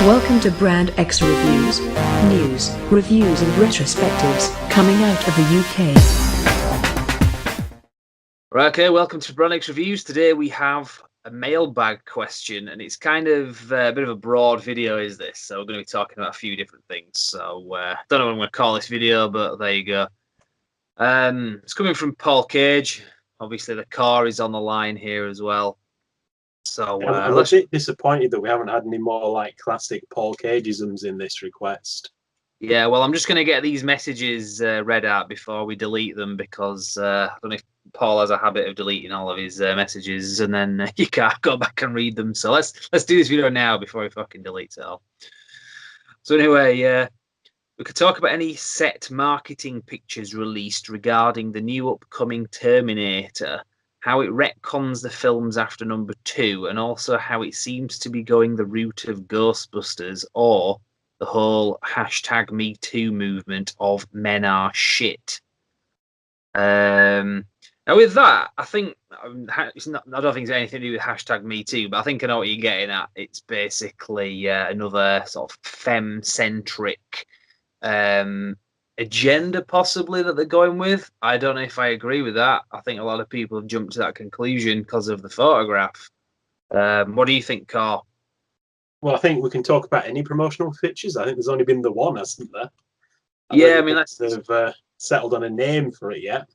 Welcome to Brand X Reviews, news, reviews and retrospectives coming out of the UK. Right, okay, welcome to Brand X Reviews. Today we have a mailbag question, and it's kind of a bit of a broad video, is this? So we're going to be talking about a few different things. So don't know what I'm going to call this video, but there you go. It's coming from Paul Cage. Obviously, the car is on the line here as well. So I'm a bit disappointed that we haven't had any more like classic Paul Cageisms in this request. Yeah, well, I'm just going to get these messages read out before we delete them, because I don't know if Paul has a habit of deleting all of his messages, and then you can't go back and read them. So let's do this video now before he fucking deletes it all. So anyway, we could talk about any set marketing pictures released regarding the new upcoming Terminator, how it retcons the films after number 2, and also how it seems to be going the route of Ghostbusters or the whole #MeToo movement of men are shit. Now with that, I think it's not. I don't think it's anything to do with #MeToo, but I think I know what you're getting at. It's basically another sort of femme-centric agenda, possibly, that they're going with. I don't know if I agree with that. I think a lot of people have jumped to that conclusion because of the photograph. What do you think, Carl? Well, I think we can talk about any promotional pictures. I think there's only been the one, hasn't there? I mean, they've settled on a name for it yet.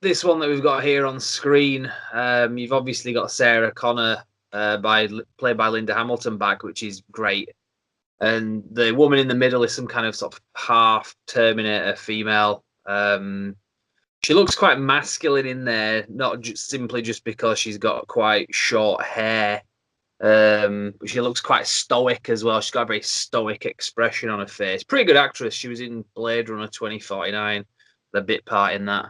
This one that we've got here on screen, you've obviously got Sarah Connor, played by Linda Hamilton, back, which is great. And the woman in the middle is some kind of sort of half Terminator female. She looks quite masculine in there, not simply just because she's got quite short hair. But she looks quite stoic as well. She's got a very stoic expression on her face. Pretty good actress. She was in Blade Runner 2049, the bit part in that.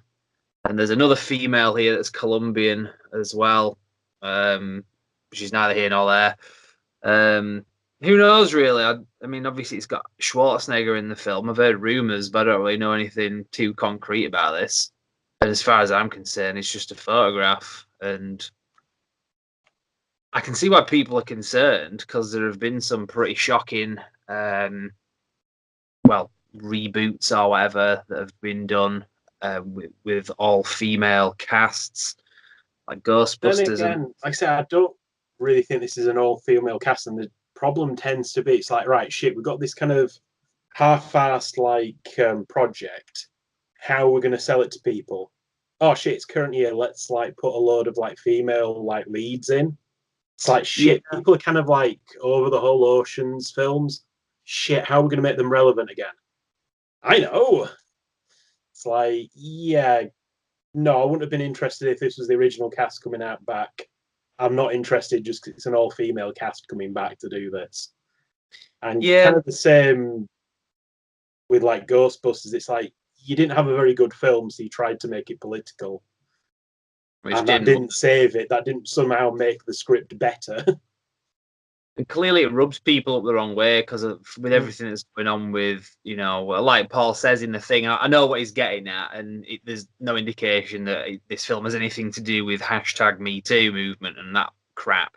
And there's another female here that's Colombian as well. She's neither here nor there. Who knows, really? I mean, obviously it's got Schwarzenegger in the film. I've heard rumours, but I don't really know anything too concrete about this. And as far as I'm concerned, it's just a photograph. And I can see why people are concerned, because there have been some pretty shocking, reboots or whatever that have been done with all-female casts, like Ghostbusters. Then again, like I said, I don't really think this is an all-female cast, and the problem tends to be, it's like, right, shit, we've got this kind of half-assed project. How are we going to sell it to people? Oh shit, it's current year. Let's put a load of female leads in. It's like, shit, yeah. People are kind of over the whole Oceans films. Shit, how are we going to make them relevant again? I know. It's like, yeah, no, I wouldn't have been interested if this was the original cast coming out back. I'm not interested just because it's an all-female cast coming back to do this. And kind of the same with Ghostbusters. It's like, you didn't have a very good film, so you tried to make it political. And that didn't save it. That didn't somehow make the script better. And clearly it rubs people up the wrong way, because with everything that's going on with, like Paul says in the thing, I know what he's getting at, and there's no indication that this film has anything to do with #MeToo movement and that crap.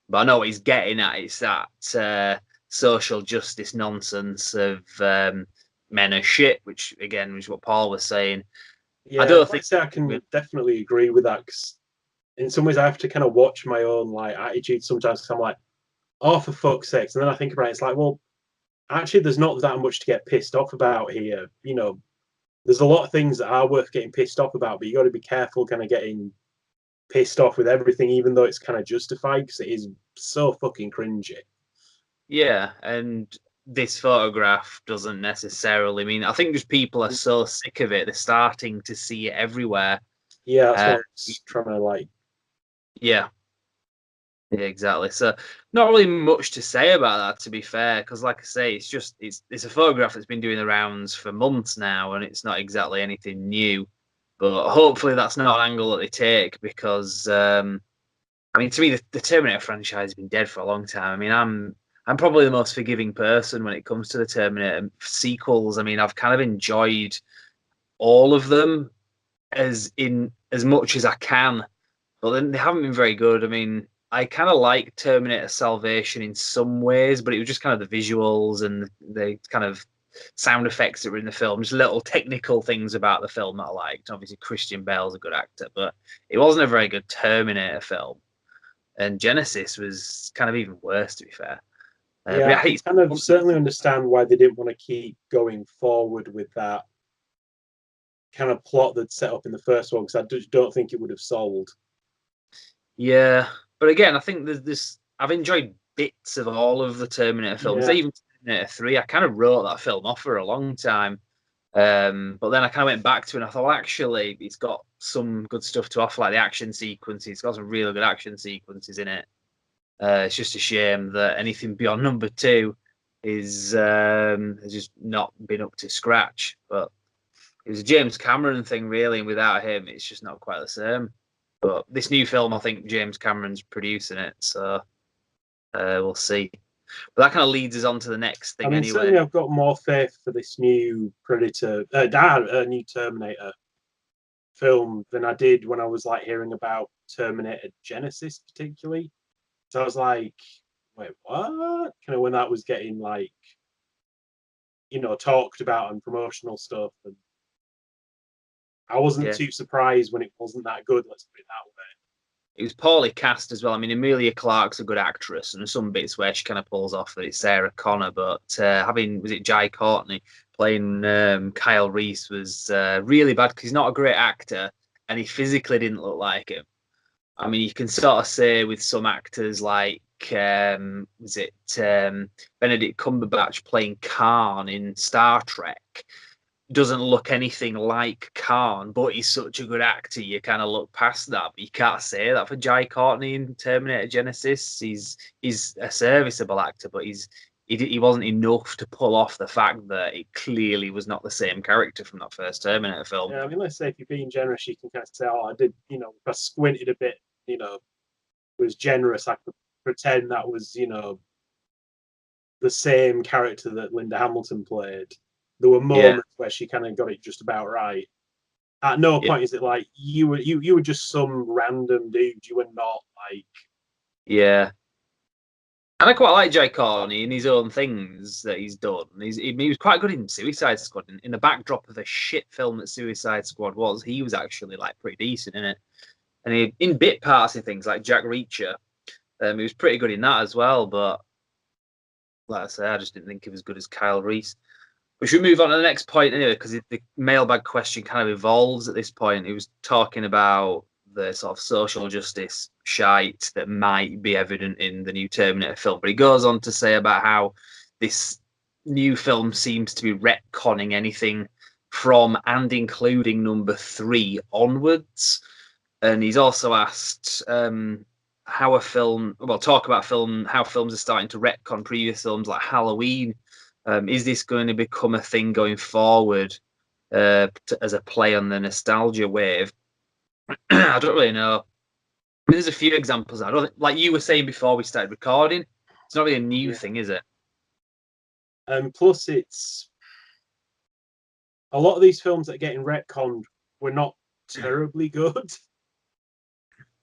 But I know what he's getting at. It's that social justice nonsense of men are shit, which, again, is what Paul was saying. Yeah, I can definitely agree with that, because in some ways I have to kind of watch my own attitude sometimes, because I'm like, oh, for fuck's sake. And then I think about it, it's like, well, actually, there's not that much to get pissed off about here. There's a lot of things that are worth getting pissed off about, but you got to be careful kind of getting pissed off with everything, even though it's kind of justified, because it is so fucking cringy. Yeah, and this photograph doesn't necessarily mean. I think just people are so sick of it, they're starting to see it everywhere. Yeah, that's what I'm trying to Yeah, exactly. So not really much to say about that, to be fair, because like I say, it's a photograph that's been doing the rounds for months now, and it's not exactly anything new. But hopefully that's not an angle that they take, because I mean, to me, the Terminator franchise has been dead for a long time. I mean, I'm probably the most forgiving person when it comes to the Terminator sequels. I mean, I've kind of enjoyed all of them as much as I can, but then they haven't been very good. I mean, I kind of like Terminator Salvation in some ways, but it was just kind of the visuals and the kind of sound effects that were in the film, just little technical things about the film that I liked. Obviously, Christian Bale's a good actor, but it wasn't a very good Terminator film. And Genesis was kind of even worse, to be fair. But Yeah, yeah, I can kind of certainly understand why they didn't want to keep going forward with that kind of plot that's set up in the first one, because I just don't think it would have sold. yeah, but again, I think there's this. I've enjoyed bits of all of the Terminator films. Yeah. Even Terminator 3, I kind of wrote that film off for a long time. But then I kind of went back to it and I thought, well, actually, it's got some good stuff to offer, like the action sequences. It's got some really good action sequences in it. It's just a shame that anything beyond number 2 is has just not been up to scratch. But it was a James Cameron thing, really, and without him, it's just not quite the same. But this new film, I think James Cameron's producing it, so we'll see. But that kind of leads us on to the next thing, I mean, anyway. certainly I've got more faith for this new new Terminator film than I did when I was like hearing about Terminator Genesis, particularly. So I was like, wait, what? Kind of when that was getting like, talked about and promotional stuff, and I wasn't Yeah. too surprised when it wasn't that good. Let's put it that way. It was poorly cast as well. I mean, Emilia Clarke's a good actress, and there's some bits where she kind of pulls off that it's Sarah Connor, but was it Jai Courtney playing Kyle Reese was really bad because he's not a great actor, and he physically didn't look like him. I mean, you can sort of say with some actors like Benedict Cumberbatch playing Khan in Star Trek doesn't look anything like Khan, but he's such a good actor, you kind of look past that. But you can't say that for Jai Courtney in Terminator Genesis. He's a serviceable actor, but he wasn't enough to pull off the fact that it clearly was not the same character from that first Terminator film. Yeah, I mean, let's say if you're being generous, you can kind of say, "Oh, I did," if I squinted a bit, was generous. I could pretend that was, the same character that Linda Hamilton played. There were moments where she kind of got it just about right. At no point is it like you were just some random dude. You were not like. Yeah. And I quite like Jai Courtney in his own things that he's done. He was quite good in Suicide Squad. In the backdrop of the shit film that Suicide Squad was, he was actually like pretty decent in it. And in bit parts and things like Jack Reacher, he was pretty good in that as well. But like I say, I just didn't think he was as good as Kyle Reese. We should move on to the next point anyway, because the mailbag question kind of evolves at this point. He was talking about the sort of social justice shite that might be evident in the new Terminator film. But he goes on to say about how this new film seems to be retconning anything from and including number 3 onwards. And he's also asked how how films are starting to retcon previous films like Halloween. Is this going to become a thing going forward as a play on the nostalgia wave? I don't really know. I mean, there's a few examples. I don't think, like you were saying before we started recording, it's not really a new thing, is it? Plus, it's a lot of these films that are getting retconned were not terribly good.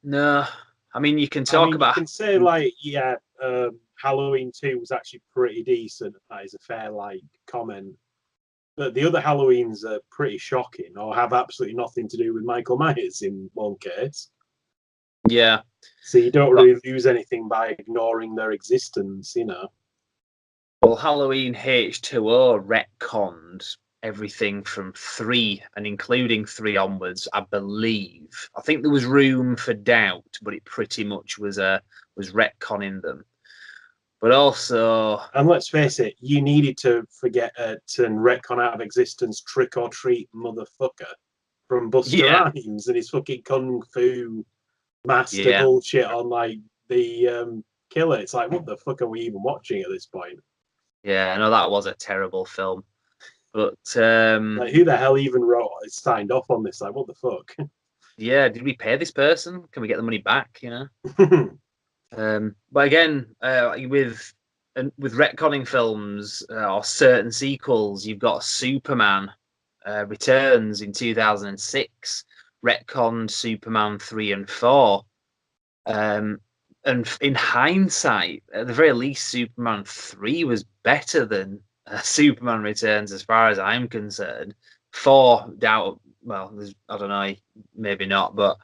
No, I mean you can talk about. You can say like, Halloween 2 was actually pretty decent. That is a fair comment. But the other Halloweens are pretty shocking, or have absolutely nothing to do with Michael Myers in one case. Yeah. So you don't really lose anything by ignoring their existence, Well, Halloween H2O retconned everything from 3 and including 3 onwards, I believe. I think there was room for doubt, but it pretty much was retconning them. But also, and let's face it, you needed to forget and retcon out of existence Trick or Treat Motherfucker from Buster Rhymes and his fucking kung fu master bullshit on like the killer. It's like, what the fuck are we even watching at this point? Yeah, I know that was a terrible film. But like, who the hell even signed off on this? Like, what the fuck? Yeah, did we pay this person? Can we get the money back? But again, with retconning films or certain sequels, you've got Superman Returns in 2006, retconned Superman 3 and 4. And and in hindsight, at the very least, Superman 3 was better than Superman Returns, as far as I'm concerned. 4, doubt. Well, I don't know, maybe not, but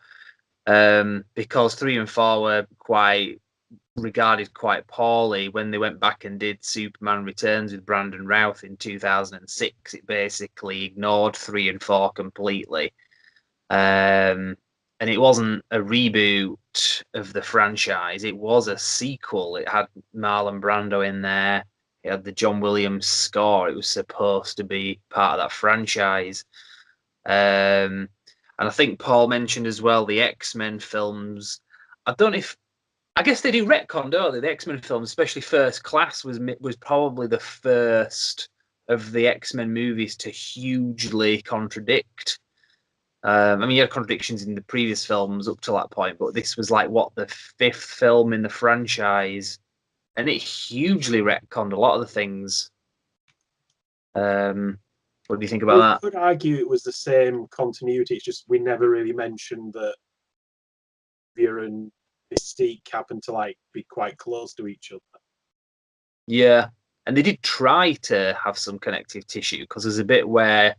because 3 and 4 were regarded quite poorly when they went back and did Superman Returns with Brandon Routh in 2006. It basically ignored 3 and 4 completely. And it wasn't a reboot of the franchise. It was a sequel. It had Marlon Brando in there. It had the John Williams score. It was supposed to be part of that franchise. And I think Paul mentioned as well the X-Men films. I guess they do retcon, don't they? The X-Men films, especially First Class, was probably the first of the X-Men movies to hugely contradict. I mean, you had contradictions in the previous films up to that point, but this was like the 5th film in the franchise, and it hugely retconned a lot of the things. What do you think about that? You could argue it was the same continuity. It's just we never really mentioned that Xavier and Mystique happened to be quite close to each other. Yeah, and they did try to have some connective tissue, because there's a bit where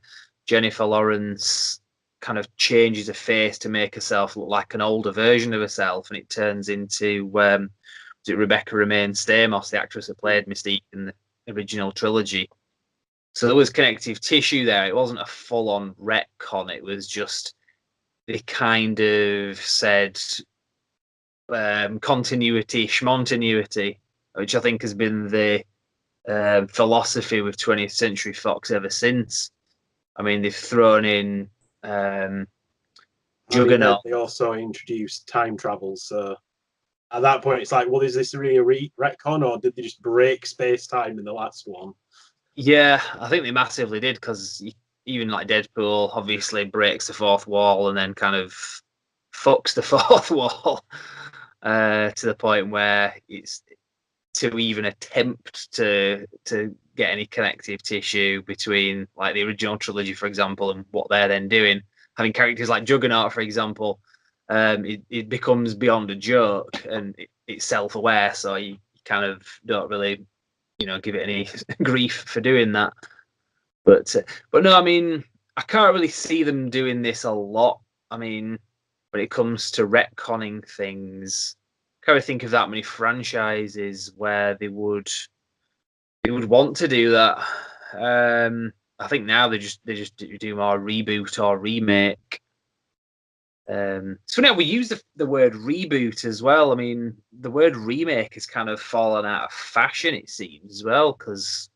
Jennifer Lawrence kind of changes her face to make herself look like an older version of herself, and it turns into Rebecca Romaine Stamos, the actress that played Mystique in the original trilogy. So there was connective tissue there. It wasn't a full-on retcon. It was just they kind of said continuity, schmontinuity, which I think has been the philosophy with 20th Century Fox ever since. I mean, they've thrown in Juggernaut. They also introduced time travel, so at that point it's like, well, is this really a retcon, or did they just break space-time in the last one? Yeah, I think they massively did, because even like Deadpool obviously breaks the fourth wall and then kind of fucks the fourth wall to the point where it's to even attempt to get any connective tissue between like the original trilogy, for example, and what they're then doing. Having characters like Juggernaut, for example, it becomes beyond a joke, and it's self-aware, so you kind of don't really, give it any grief for doing that. But no, I mean, I can't really see them doing this a lot. I mean, when it comes to retconning things, I can't really think of that many franchises where they would want to do that. I think now they just do more reboot or remake. So now we use the word reboot as well. I mean, the word remake has kind of fallen out of fashion, it seems, as well, because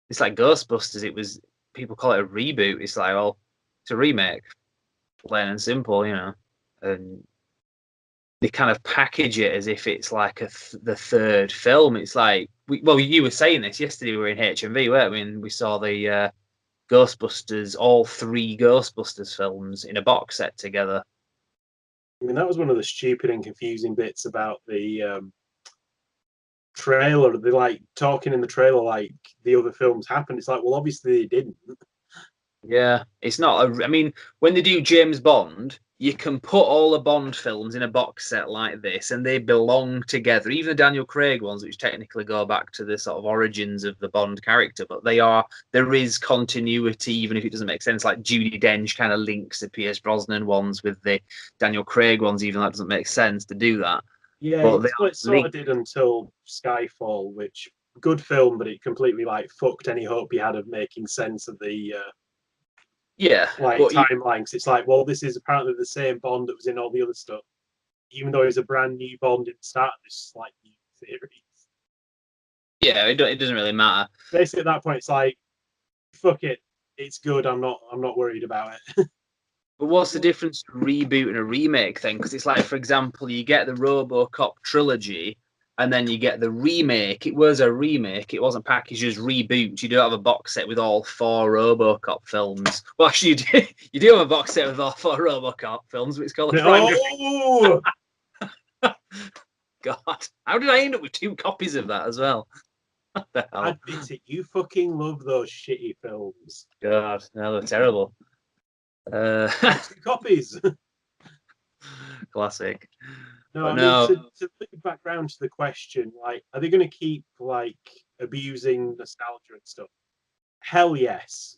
it's like Ghostbusters. People call it a reboot. It's like, well, it's a remake, plain and simple, and they kind of package it as if it's like the third film. It's like, you were saying this yesterday. We were in HMV, weren't we? And we saw the Ghostbusters, all 3 Ghostbusters films in a box set together. I mean, that was one of the stupid and confusing bits about the trailer. They talking in the trailer like the other films happened. It's like, well, obviously they didn't. Yeah, it's not I mean, when they do James Bond, you can put all the Bond films in a box set like this, and they belong together. Even the Daniel Craig ones, which technically go back to the sort of origins of the Bond character, but there is continuity, even if it doesn't make sense. Like Judi Dench kind of links the Pierce Brosnan ones with the Daniel Craig ones, even though that doesn't make sense to do that. Yeah, but it sort of did until Skyfall, which good film, but it completely fucked any hope he had of making sense of the timelines. It's like, well, this is apparently the same Bond that was in all the other stuff, even though he's a brand new Bond at the start of this new series. Yeah, it doesn't really matter. Basically, at that point, it's like, fuck it, it's good. I'm not worried about it. But what's the difference between reboot and a remake then? Because it's like, for example, you get the RoboCop trilogy, and then you get the remake. It was a remake. It wasn't packaged as reboot. You don't have a box set with all 4 RoboCop films. Well, actually, you do have a box set with all 4 RoboCop films, but it's called No! God, how did I end up with 2 copies of that as well? What the hell? Admit it, you fucking love those shitty films. God, no, they're terrible. 2 copies. Classic. No, But I mean no, to look back round to the question, like, are they going to keep like abusing nostalgia and stuff? Hell yes.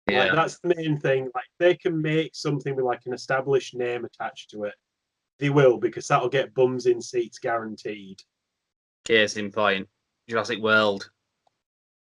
Like yeah, that's the main thing. Like they can make something with like an established name attached to it. They will because that'll get bums in seats guaranteed. case in point, Jurassic World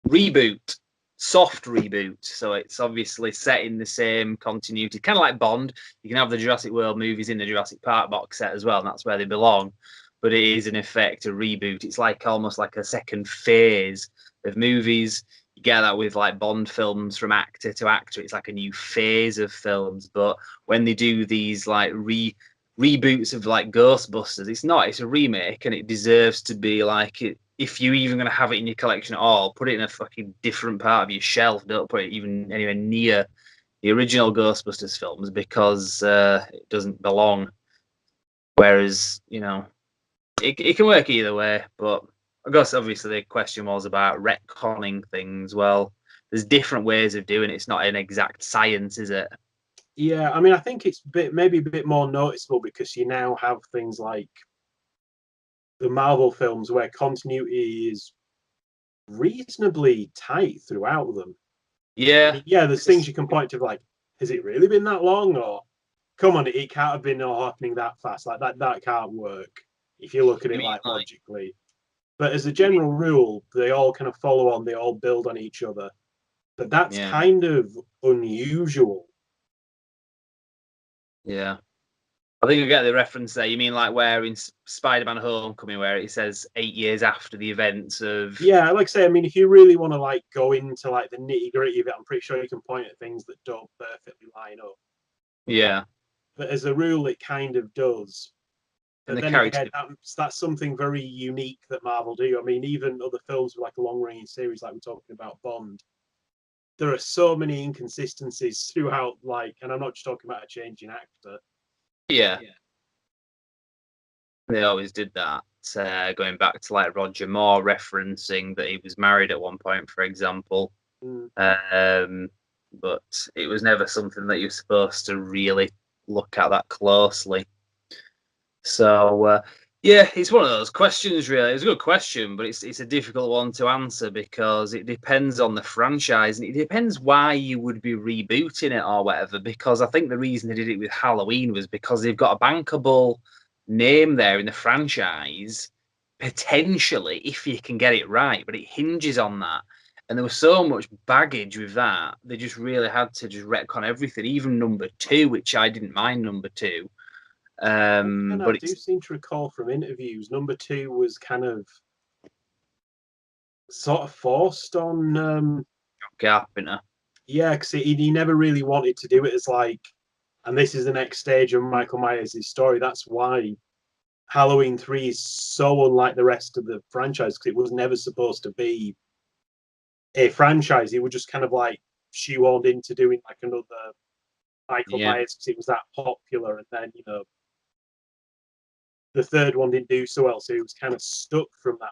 reboot, soft reboot. So it's obviously set in the same continuity, kind of like Bond. You can have the Jurassic World movies in the Jurassic Park box set as well, and that's where they belong. But it is in effect a reboot. It's like almost like a second phase of movies. You get that with like Bond films from actor to actor. It's like a new phase of films. But when they do these like reboots of like Ghostbusters, it's not. It's a remake, and it deserves to be like it. If you're even going to have it in your collection at all, put it in a fucking different part of your shelf. Don't put it even anywhere near the original Ghostbusters films because it doesn't belong. Whereas, it can work either way. But I guess obviously the question was about retconning things. Well, there's different ways of doing it. It's not an exact science, is it? Yeah, I mean, I think it's maybe a bit more noticeable because you now have things like the Marvel films where continuity is reasonably tight throughout them. I Yeah. mean, yeah, there's things you can point to like, has it really been that long? Or come on, it can't have been all happening that fast. Like that can't work if you look at You it mean like like logically. But as a you mean general rule, they all kind of follow on, they all build on each other. But that's yeah. kind of unusual. Yeah. I think you get the reference there. You mean like where in Spider-Man: Homecoming, where it says 8 years after the events of Yeah, like I say, I mean, if you really want to like go into like the nitty gritty of it, I'm pretty sure you can point at things that don't perfectly line up. yeah, But as a rule, it kind of does. and But the then again, character. that's something very unique that Marvel do. I mean, even other films with like a long running series, like we're talking about Bond, there are so many inconsistencies throughout. Like, and I'm not just talking about a change in actor. Yeah, they always did that. Going back to like Roger Moore referencing that he was married at one point, for example. Mm. Um, but it was never something that you're supposed to really look at that closely. So yeah, it's one of those questions. Really, it's a good question, but it's a difficult one to answer because it depends on the franchise and it depends why you would be rebooting it or whatever. Because I think the reason they did it with Halloween was because they've got a bankable name there in the franchise, potentially if you can get it right. But it hinges on that, and there was so much baggage with that. They just really had to just retcon everything, even number two, which I didn't mind number two. And I But do it's seem to recall from interviews, number two was kind of sort of forced on. Carpenter. Yeah, because he never really wanted to do it as like, and this is the next stage of Michael Myers' story. That's why Halloween 3 is so unlike the rest of the franchise because it was never supposed to be a franchise. It was just kind of like shoehorned into doing like another Michael Yeah. Myers because it was that popular. And then, the third one didn't do so well. So it was kind of stuck from that.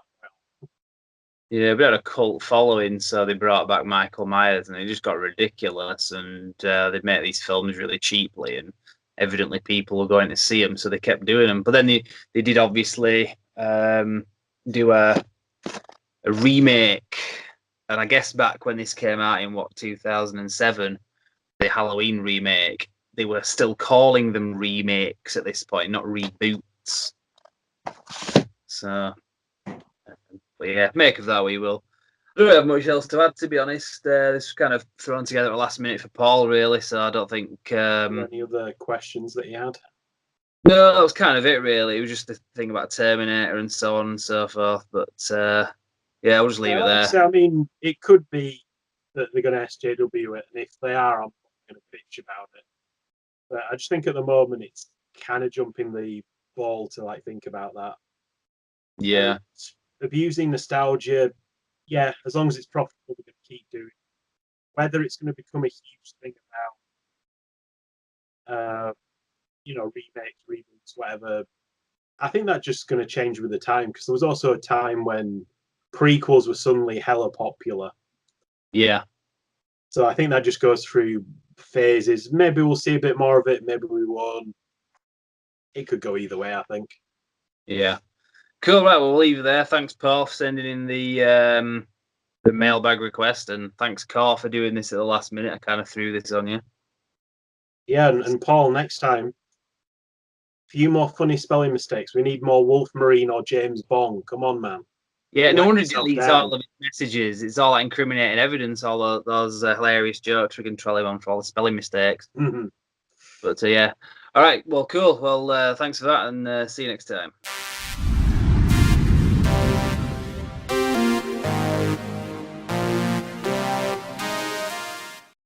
Yeah, we had a cult following, so they brought back Michael Myers, and it just got ridiculous. And they'd make these films really cheaply, and evidently people were going to see them, so they kept doing them. But then they did obviously do a remake, and I guess back when this came out in what 2007, the Halloween remake, they were still calling them remakes at this point, not reboots. So. But yeah, make of that we will. I don't have much else to add, to be honest. This was kind of thrown together at the last minute for Paul, really. So I don't think. Any other questions that you had? No, that was kind of it, really. It was just the thing about Terminator and so on and so forth. But yeah, I'll just leave Yeah, it like I there. say, I mean, it could be that they're going to SJW it, and if they are, I'm not going to bitch about it. But I just think at the moment it's kind of jumping the ball to like think about that. And Yeah, abusing nostalgia, yeah, as long as it's profitable, we're going to keep doing it. Whether it's going to become a huge thing about, remakes, reboots, whatever, I think that's just going to change with the time because there was also a time when prequels were suddenly hella popular. yeah, So I think that just goes through phases. Maybe we'll see a bit more of it. Maybe we won't. It could go either way, I think. Yeah. Cool. Right. Well, we'll leave it there. Thanks, Paul, for sending in the mailbag request, and thanks, Car, for doing this at the last minute. I kind of threw this on you. Yeah, and Paul, next time, few more funny spelling mistakes. We need more Wolf Marine or James Bond. Come on, man. Yeah, no Let wonder yourself deletes down. all of his messages. It's all like incriminating evidence, all those hilarious jokes. We can troll him on for all the spelling mistakes. Mhm. But yeah. All right. Well, cool. Well, thanks for that, and see you next time.